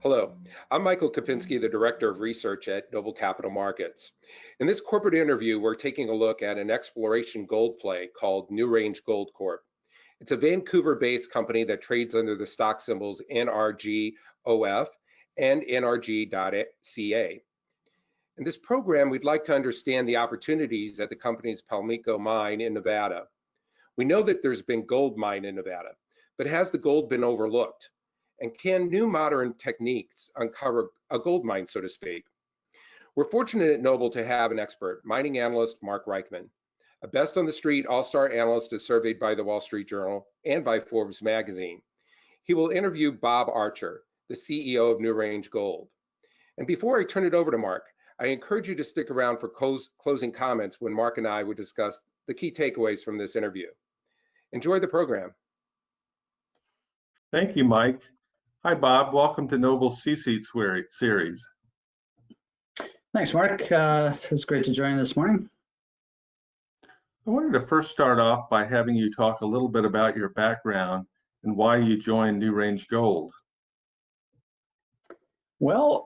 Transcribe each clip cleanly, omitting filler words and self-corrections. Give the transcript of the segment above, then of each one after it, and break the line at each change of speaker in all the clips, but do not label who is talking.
Hello, I'm Michael Kopinski, the Director of Research at Noble Capital Markets. In this corporate interview, we're taking a look at an exploration gold play called Newrange Gold Corp. It's a Vancouver-based company that trades under the stock symbols NRGOF and NRG.ca. In this program, we'd like to understand the opportunities at the company's Pamlico mine in Nevada. We know that there's been gold mine in Nevada, but has the gold been overlooked? And can new modern techniques uncover a gold mine, so to speak? We're fortunate at Noble to have an expert, mining analyst Mark Reichman, a best on the street all-star analyst as surveyed by the Wall Street Journal and by Forbes magazine. He will interview Bob Archer, the CEO of Newrange Gold. And before I turn it over to Mark, I encourage you to stick around for closing comments when Mark and I would discuss the key takeaways from this interview. Enjoy the program.
Thank you, Mike. Hi, Bob. Welcome to Noble's C-Suite Series.
Thanks, Mark. It's great to join this morning.
I wanted to first start off by having you talk a little bit about your background and why you joined Newrange Gold.
Well,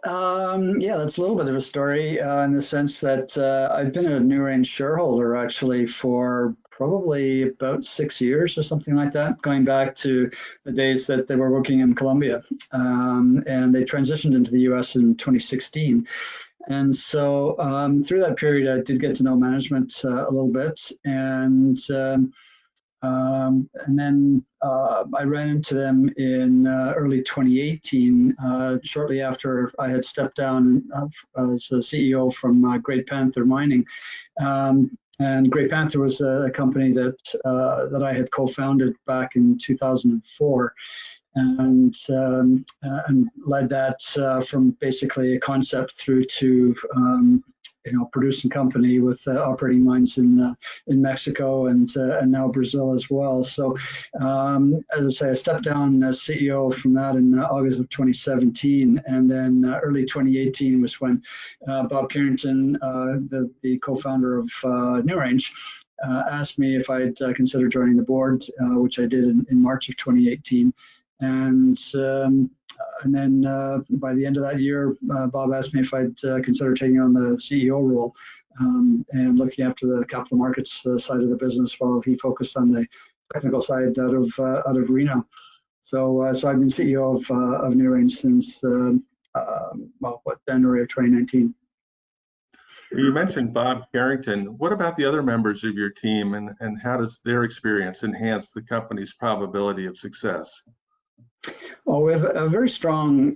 yeah, that's a little bit of a story in the sense that I've been a Newrange shareholder actually for probably about 6 years or something like that, going back to the days that they were working in Colombia. And they transitioned into the US in 2016. And so through that period, I did get to know management a little bit. And then I ran into them in early 2018, shortly after I had stepped down as a CEO from Great Panther Mining. And Great Panther was a company that I had co-founded back in 2004. And led that from basically a concept through to producing company with operating mines in Mexico and now Brazil as well. So as I say, I stepped down as CEO from that in August of 2017, and then early 2018 was when Bob Carrington, the co-founder of Newrange, asked me if I'd consider joining the board, which I did in March of 2018. And then by the end of that year, Bob asked me if I'd consider taking on the CEO role and looking after the capital markets side of the business while he focused on the technical side out of Reno. So I've been CEO of Newrange since January of 2019.
You mentioned Bob Carrington. What about the other members of your team, and how does their experience enhance the company's probability of success?
Well, we have a very strong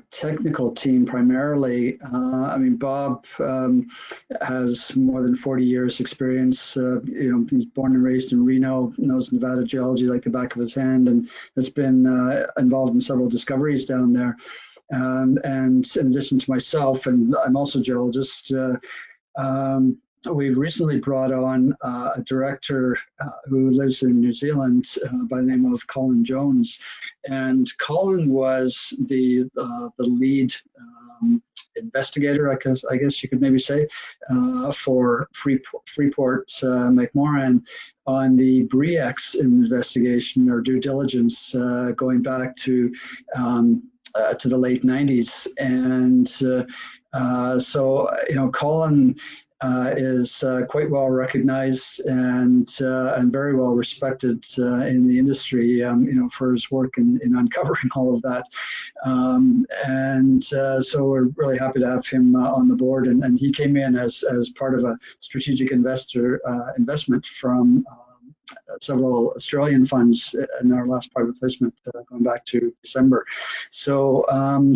technical team primarily. Bob has more than 40 years experience. He's born and raised in Reno, knows Nevada geology like the back of his hand, and has been involved in several discoveries down there. And in addition to myself, and I'm also a geologist, we've recently brought on a director who lives in New Zealand by the name of Colin Jones. And Colin was the lead investigator, I guess you could maybe say, for Freeport McMoran on the Bre-X investigation or due diligence going back to the late 90s. And so Colin is quite well recognized and very well respected in the industry, for his work in uncovering all of that. So we're really happy to have him on the board. And he came in as part of a strategic investment from several Australian funds in our last private placement going back to December. So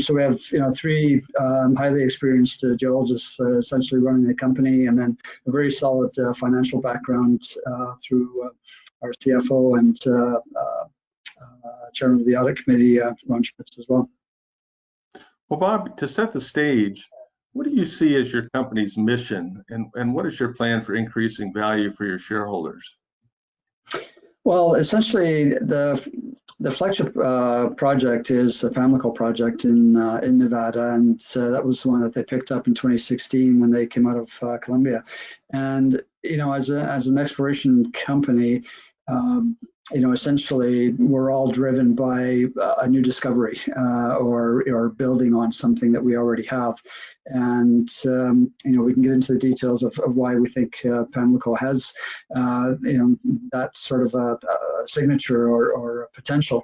we have three highly experienced geologists essentially running the company, and then a very solid financial background through our CFO and chairman of the audit committee, Ron Schmitz, as well.
Well, Bob, to set the stage, what do you see as your company's mission, and what is your plan for increasing value for your shareholders?
Well, essentially, the flagship project is the Pamlico Project in Nevada, and that was the one that they picked up in 2016 when they came out of Colombia. And as an exploration company, essentially we're all driven by a new discovery or building on something that we already have. And, we can get into the details of why we think Pamlico has, that sort of a signature or a potential.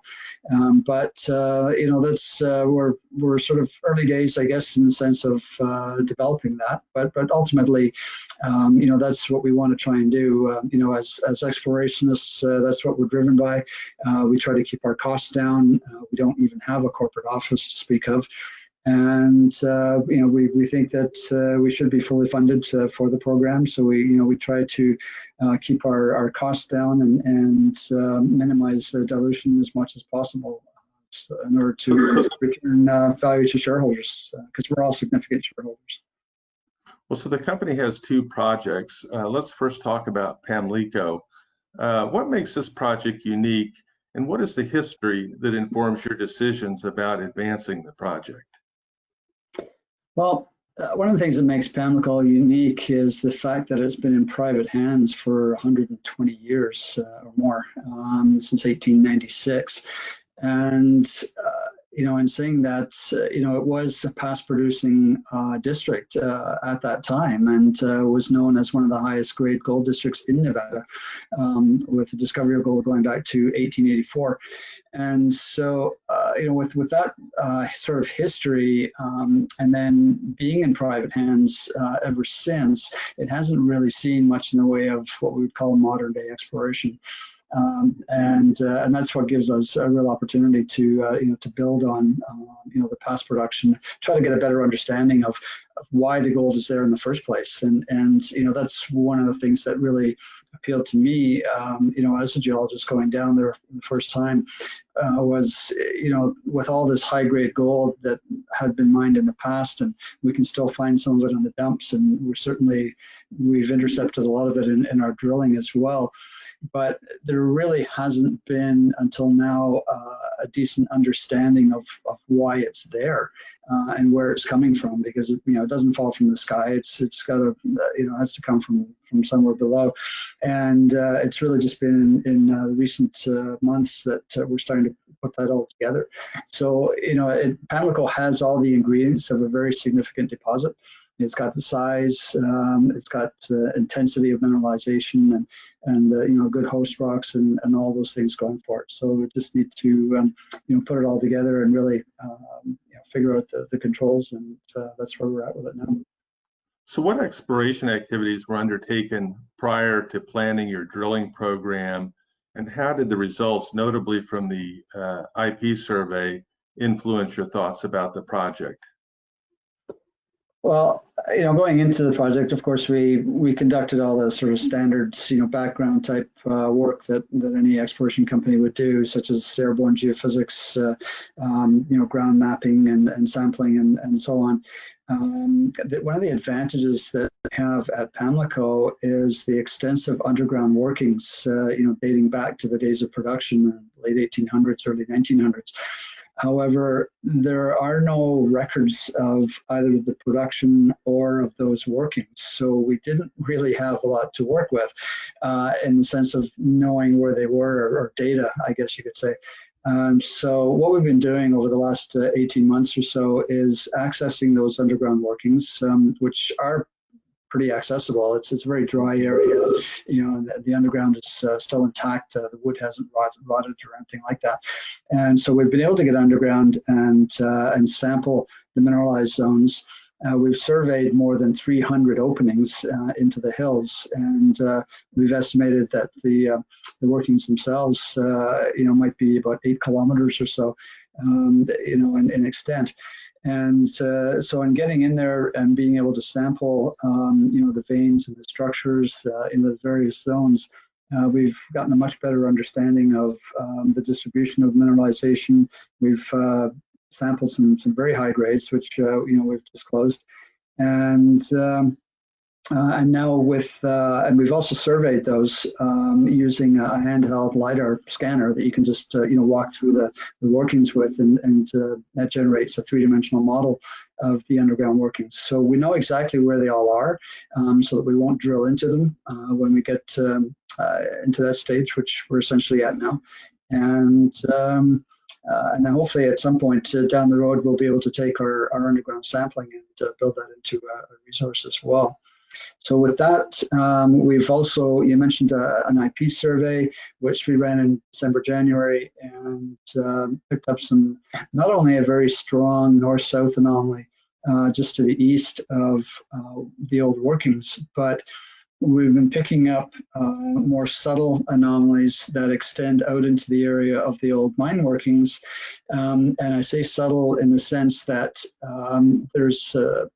But that's, we're sort of early days, I guess, in the sense of developing that. But ultimately, that's what we want to try and do. As explorationists, that's what we're driven by. We try to keep our costs down. We don't even have a corporate office to speak of. And we think that we should be fully funded for the program. So we try to keep our costs down and minimize the dilution as much as possible in order to return value to shareholders, because we're all significant shareholders.
Well, so the company has two projects. Let's first talk about Pamlico. What makes this project unique, and what is the history that informs your decisions about advancing the project?
Well, one of the things that makes Pamlico unique is the fact that it's been in private hands for 120 years or more, since 1896. And in saying that, it was a past producing district at that time, and was known as one of the highest grade gold districts in Nevada, with the discovery of gold going back to 1884. And so, with that sort of history, and then being in private hands ever since, it hasn't really seen much in the way of what we would call modern day exploration. And that's what gives us a real opportunity to build on the past production, try to get a better understanding of why the gold is there in the first place, and that's one of the things that really appealed to me, as a geologist going down there the first time, was with all this high grade gold that had been mined in the past, and we can still find some of it on the dumps, and we've intercepted a lot of it in our drilling as well. But there really hasn't been until now a decent understanding of why it's there and where it's coming from, because it doesn't fall from the sky. It's got to has to come from somewhere below, and it's really just been in the recent months that we're starting to put that all together. So Pamlico has all the ingredients of a very significant deposit. It's got the size, it's got intensity of mineralization, and good host rocks and all those things going for it. So we just need to put it all together and really figure out the controls, and that's where we're at with it now.
So what exploration activities were undertaken prior to planning your drilling program, and how did the results, notably from the IP survey, influence your thoughts about the project?
Well, going into the project, of course, we conducted all the sort of standard, background type work that any exploration company would do, such as airborne geophysics, ground mapping and sampling and so on. One of the advantages that we have at Pamlico is the extensive underground workings, dating back to the days of production, the late 1800s, early 1900s. However, there are no records of either the production or of those workings. So we didn't really have a lot to work with in the sense of knowing where they were, or data, I guess you could say. So what we've been doing over the last 18 months or so is accessing those underground workings, which are pretty accessible. It's a very dry area, and the underground is still intact. The wood hasn't rotted or anything like that. And so we've been able to get underground and sample the mineralized zones. We've surveyed more than 300 openings into the hills, and we've estimated that the workings themselves, might be about 8 kilometers or so, in extent. And so in getting in there and being able to sample, the veins and the structures in the various zones, we've gotten a much better understanding of the distribution of mineralization. We've sampled some very high grades, which we've disclosed, and now and we've also surveyed those using a handheld LiDAR scanner that you can just walk through the workings with, and that generates a three-dimensional model of the underground workings. So we know exactly where they all are, so that we won't drill into them when we get into that stage, which we're essentially at now. And then hopefully at some point down the road, we'll be able to take our underground sampling and build that into a resource as well. So with that, we've also, you mentioned an IP survey, which we ran in December, January, and picked up some, not only a very strong north-south anomaly just to the east of the old workings, but we've been picking up more subtle anomalies that extend out into the area of the old mine workings. And I say subtle in the sense that there's a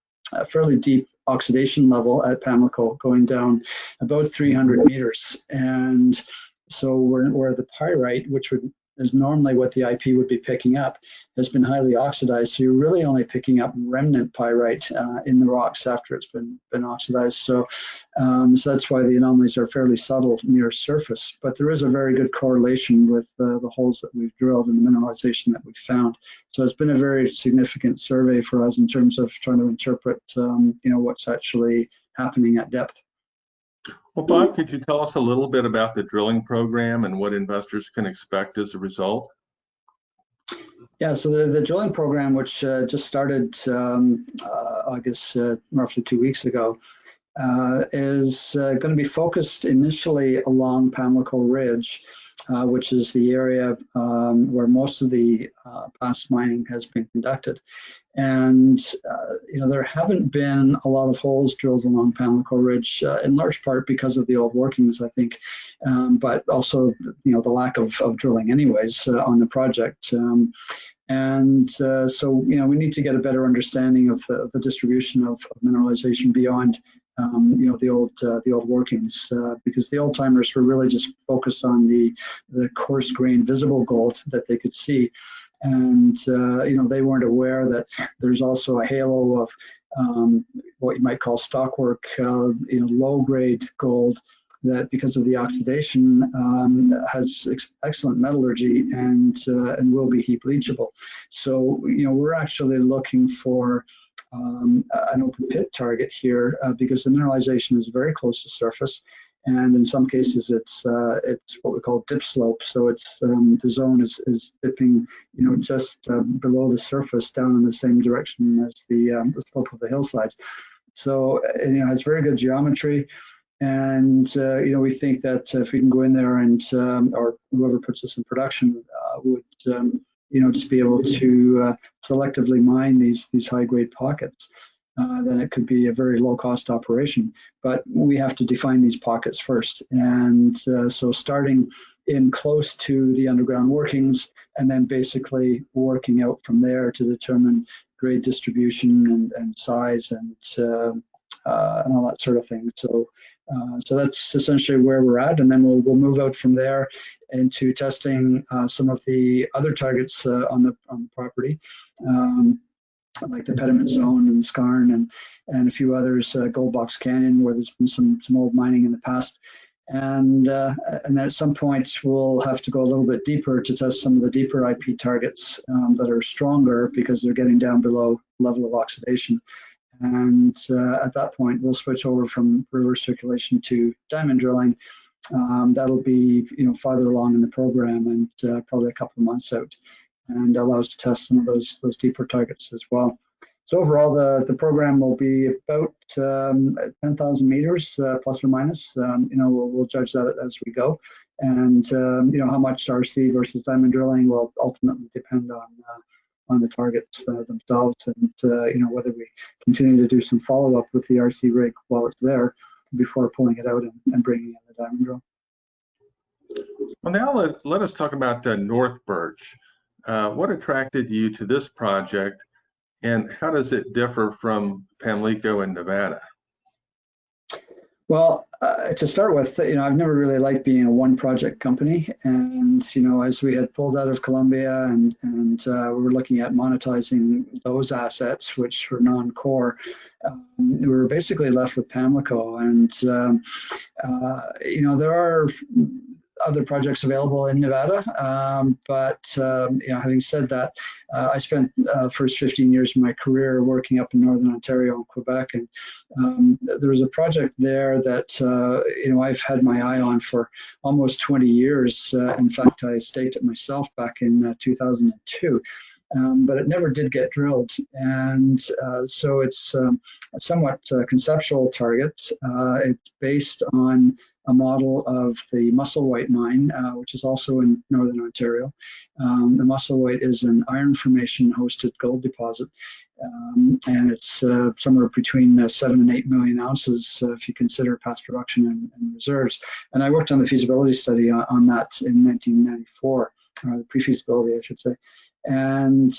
fairly deep oxidation level at Pamlico going down about 300 meters. And so where the pyrite, which is normally what the IP would be picking up, has been highly oxidized. So you're really only picking up remnant pyrite in the rocks after it's been oxidized. So that's why the anomalies are fairly subtle near surface. But there is a very good correlation with the holes that we've drilled and the mineralization that we've found. So it's been a very significant survey for us in terms of trying to interpret, what's actually happening at depth.
Well, Bob, could you tell us a little bit about the drilling program and what investors can expect as a result?
Yeah, so the drilling program, which just started, I guess, roughly 2 weeks ago, is going to be focused initially along Pamlico Ridge, which is the area where most of the past mining has been conducted. And, there haven't been a lot of holes drilled along Pamlico Ridge, in large part because of the old workings, I think, but also, the lack of drilling anyways on the project. So, we need to get a better understanding of the distribution of mineralization beyond the old workings, because the old timers were really just focused on the coarse grain visible gold that they could see. And, they weren't aware that there's also a halo of what you might call stockwork, low grade gold that, because of the oxidation, has excellent metallurgy and will be heap leachable. So, we're actually looking for an open pit target here because the mineralization is very close to surface, and in some cases it's what we call dip slope. So it's the zone is dipping, just below the surface down in the same direction as the slope of the hillsides. So it has very good geometry, and we think that if we can go in there and or whoever puts this in production would just be able to selectively mine these high-grade pockets, then it could be a very low-cost operation. But we have to define these pockets first. And so starting in close to the underground workings, and then basically working out from there to determine grade distribution and size and all that sort of thing. So that's essentially where we're at, and then we'll move out from there into testing some of the other targets on the property, like the Pediment Zone and Scarn and a few others, Gold Box Canyon, where there's been some old mining in the past. And then at some point we'll have to go a little bit deeper to test some of the deeper IP targets that are stronger because they're getting down below level of oxidation. And at that point, we'll switch over from reverse circulation to diamond drilling. That'll be, farther along in the program and probably a couple of months out, and allow us to test some of those deeper targets as well. So overall, the program will be about 10,000 meters plus or minus. We'll judge that as we go, and how much RC versus diamond drilling will ultimately depend on the targets themselves, and whether we continue to do some follow-up with the RC rig while it's there before pulling it out and bringing in the diamond drill.
Well, now let us talk about North Birch. What attracted you to this project, and how does it differ from Pamlico in Nevada?
Well, to start with, I've never really liked being a one project company. And, as we had pulled out of Colombia and we were looking at monetizing those assets, which were non-core, we were basically left with Pamlico. And, there are other projects available in Nevada. Having said that, I spent the first 15 years of my career working up in Northern Ontario and Quebec, and there was a project there that I've had my eye on for almost 20 years. In fact, I staked it myself back in 2002. But it never did get drilled, and so it's a somewhat conceptual target. It's based on a model of the Musselwhite mine, which is also in Northern Ontario. The Musselwhite is an iron formation hosted gold deposit, and it's somewhere between 7 and 8 million ounces if you consider past production and reserves. And I worked on the feasibility study on that in 1994, or the pre-feasibility, I should say. And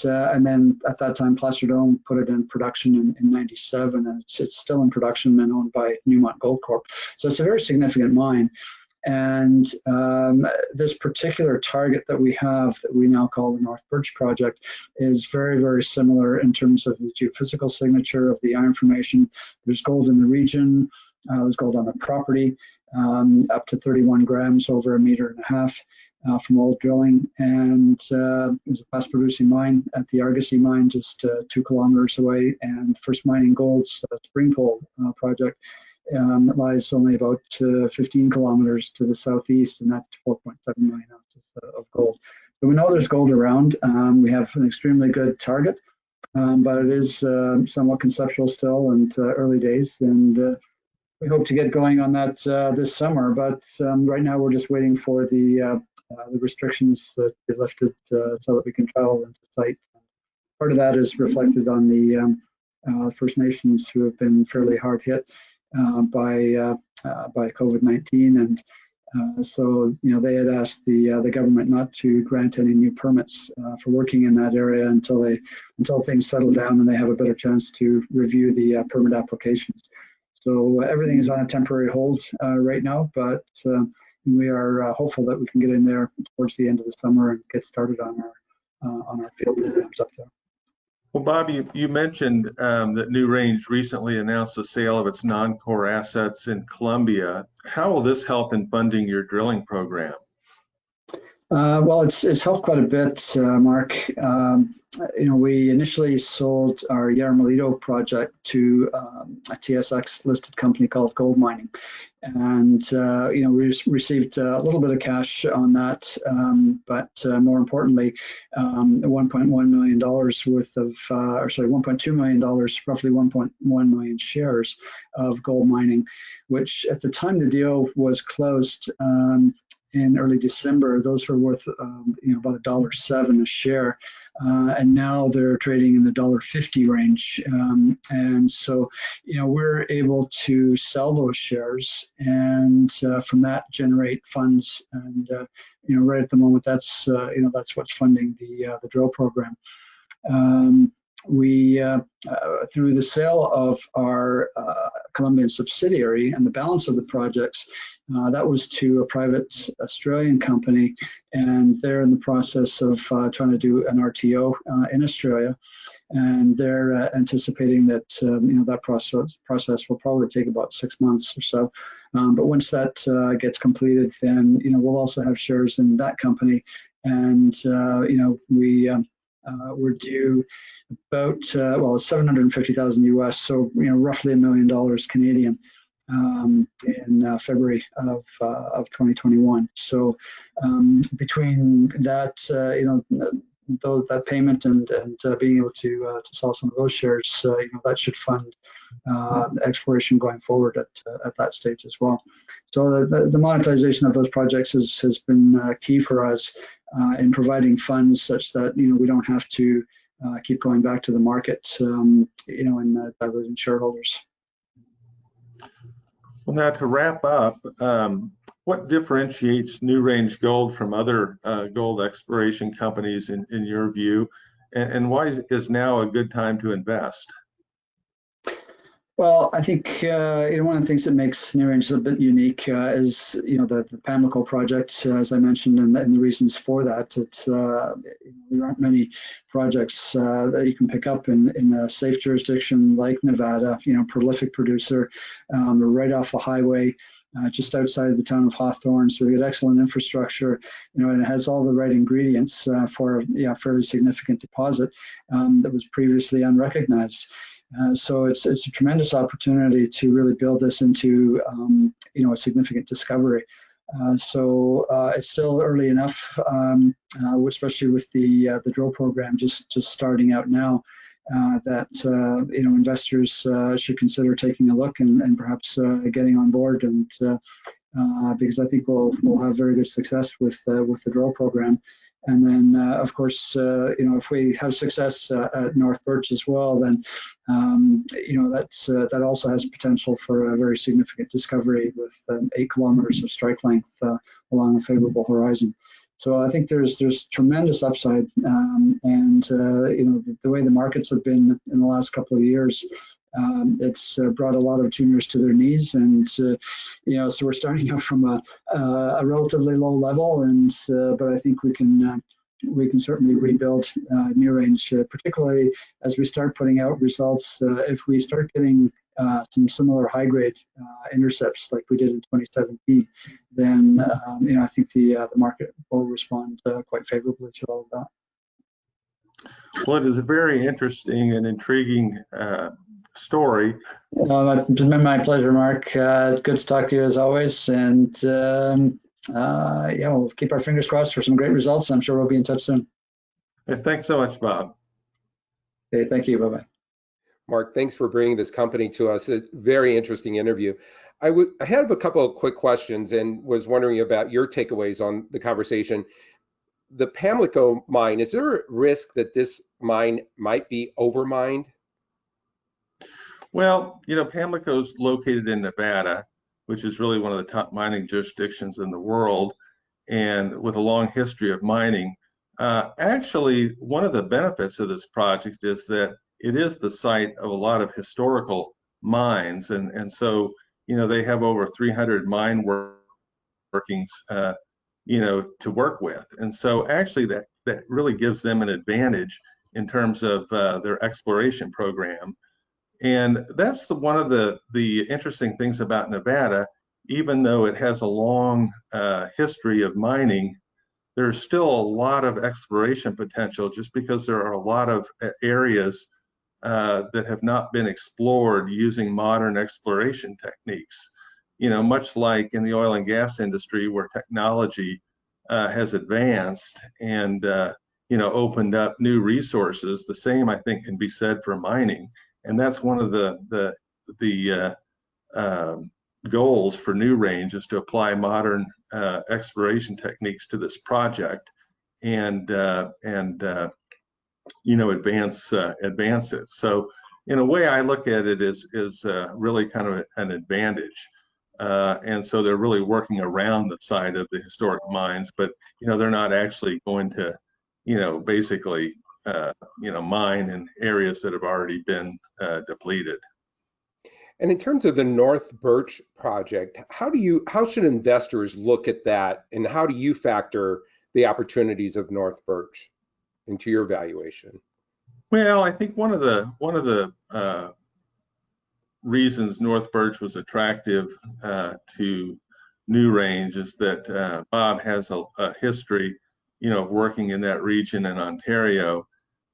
then at that time, Placer Dome put it in production in 97, and it's still in production and owned by Newmont Gold Corp. So it's a very significant mine. And this particular target that we have, that we now call the North Birch Project, is very, very similar in terms of the geophysical signature of the iron formation. There's gold in the region, there's gold on the property, up to 31 grams over 1.5 meters. From old drilling, and there's a past producing mine at the Argosy mine just 2 kilometers away, and First Mining Gold's Springpole project that lies only about 15 kilometers to the southeast, and that's 4.7 million ounces of gold. So we know there's gold around. We have an extremely good target, but it is somewhat conceptual still and early days, and we hope to get going on that this summer, but right now we're just waiting for the restrictions that be lifted so that we can travel into site. Part of that is reflected on the First Nations, who have been fairly hard hit by COVID-19, and so they had asked the government not to grant any new permits for working in that area until things settle down and they have a better chance to review the permit applications. So everything is on a temporary hold right now, but we are hopeful that we can get in there towards the end of the summer and get started on our field programs up there.
Well, Bob, you mentioned that Newrange recently announced the sale of its non-core assets in Colombia. How will this help in funding your drilling program?
Well, it's helped quite a bit, Mark. We initially sold our Yaramolito project to a TSX listed company called Gold Mining, and we received a little bit of cash on that, but more importantly, $1.1 million worth of, $1.2 million, roughly 1.1 million shares of Gold Mining, which at the time the deal was closed in early December, those were worth about $1.07 a share, and now they're trading in the $1.50 range. And so, we're able to sell those shares and from that generate funds. And right at the moment, that's what's funding the drill program. We, through the sale of our Colombian subsidiary and the balance of the projects, that was to a private Australian company, and they're in the process of trying to do an RTO in Australia, and they're anticipating that that process will probably take about 6 months or so. But once that gets completed, then we'll also have shares in that company, and we're due about $750,000 US, so roughly $1 million Canadian in February of 2021. So between that, that payment and being able to sell some of those shares, that should fund exploration going forward at that stage as well. So the monetization of those projects has been key for us in providing funds such that we don't have to keep going back to the market, and diluting shareholders.
Well, now to wrap up, what differentiates Newrange Gold from other gold exploration companies in your view, and why is now a good time to invest?
Well, I think one of the things that makes Newrange a bit unique is the Pamlico Project, as I mentioned, and the reasons for that. There aren't many projects that you can pick up in a safe jurisdiction like Nevada. Prolific producer, right off the highway. just outside of the town of Hawthorne. So we get excellent infrastructure, and it has all the right ingredients for a fairly significant deposit that was previously unrecognized. So it's a tremendous opportunity to really build this into a significant discovery. So it's still early enough, especially with the drill program just starting out now, that investors should consider taking a look and perhaps getting on board, and because I think we'll have very good success with the drill program. And then, of course, if we have success at North Birch as well, then that also has potential for a very significant discovery with 8 kilometers of strike length along a favorable horizon. So I think there's tremendous upside, and the way the markets have been in the last couple of years, it's brought a lot of juniors to their knees, and so we're starting out from a relatively low level, and but I think we can certainly rebuild Newrange, particularly as we start putting out results. If we start getting some similar high-grade intercepts like we did in 2017, then I think the market will respond quite favorably to all of that.
Well, it is a very interesting and intriguing story.
It's been my pleasure, Mark. Good to talk to you as always, and we'll keep our fingers crossed for some great results. I'm sure we'll be in touch soon.
Thanks so much, Bob.
Okay, thank you. Bye-bye.
Mark, thanks for bringing this company to us. It's a very interesting interview. I have a couple of quick questions and was wondering about your takeaways on the conversation. The Pamlico mine, is there a risk that this mine might be overmined?
Well, Pamlico is located in Nevada, which is really one of the top mining jurisdictions in the world, and with a long history of mining. Actually, one of the benefits of this project is that it is the site of a lot of historical mines, and so they have over 300 mine workings to work with, and so actually that really gives them an advantage in terms of their exploration program. And that's one of the interesting things about Nevada. Even though it has a long history of mining, there's still a lot of exploration potential, just because there are a lot of areas that have not been explored using modern exploration techniques. Much like in the oil and gas industry, where technology has advanced and opened up new resources, the same I think can be said for mining. And that's one of the goals for Newrange, is to apply modern exploration techniques to this project and advance it. So in a way, I look at it as really kind of an advantage. And so they're really working around the site of the historic mines, but they're not actually going to basically mine in areas that have already been depleted.
And in terms of the North Birch project, how should investors look at that, and how do you factor the opportunities of North Birch into your valuation?
Well, I think one of the reasons North Birch was attractive to Newrange is that Bob has a history, of working in that region in Ontario,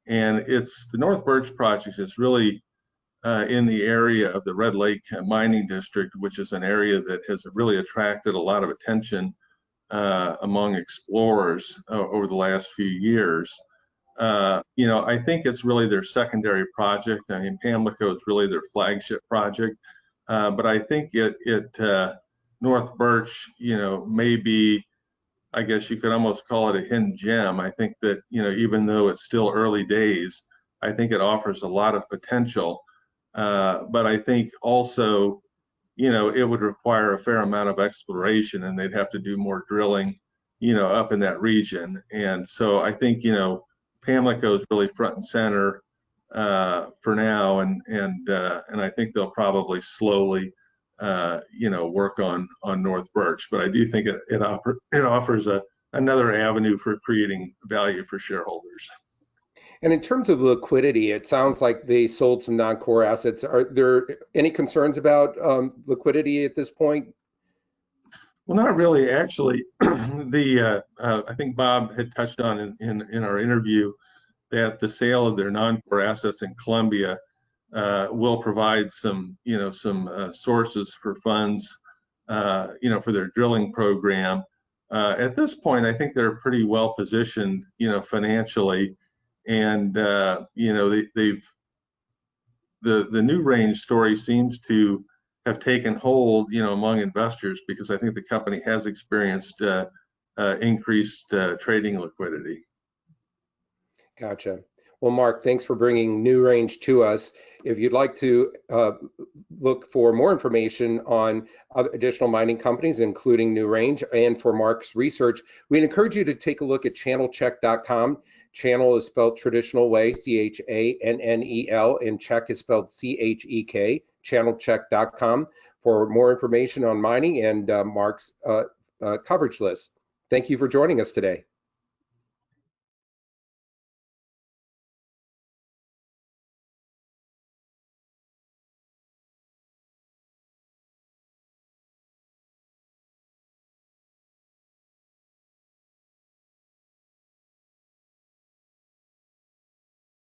and the North Birch project is really in the area of the Red Lake mining district, which is an area that has really attracted a lot of attention among explorers over the last few years. I think it's really their secondary project. I mean, Pamlico is really their flagship project, but I think North Birch, may be, I guess you could almost call it a hidden gem. I think that, even though it's still early days, I think it offers a lot of potential. But I think also, it would require a fair amount of exploration, and they'd have to do more drilling, up in that region. And so I think, Pamlico is really front and center for now, and I think they'll probably slowly, work on North Birch. But I do think it offers another avenue for creating value for shareholders.
And in terms of liquidity, it sounds like they sold some non-core assets. Are there any concerns about liquidity at this point?
Well, not really. Actually, I think Bob had touched on in our interview that the sale of their non-core assets in Colombia will provide some sources for funds for their drilling program. At this point, I think they're pretty well positioned financially, and they've the Newrange story seems to have taken hold, among investors, because I think the company has experienced increased trading liquidity.
Gotcha. Well, Mark, thanks for bringing Newrange to us. If you'd like to look for more information on additional mining companies, including Newrange, and for Mark's research, we'd encourage you to take a look at channelchek.com. Channel is spelled traditional way, C-H-A-N-N-E-L, and Chek is spelled C-H-E-K, channelchek.com, for more information on mining and Mark's coverage list. Thank you for joining us today.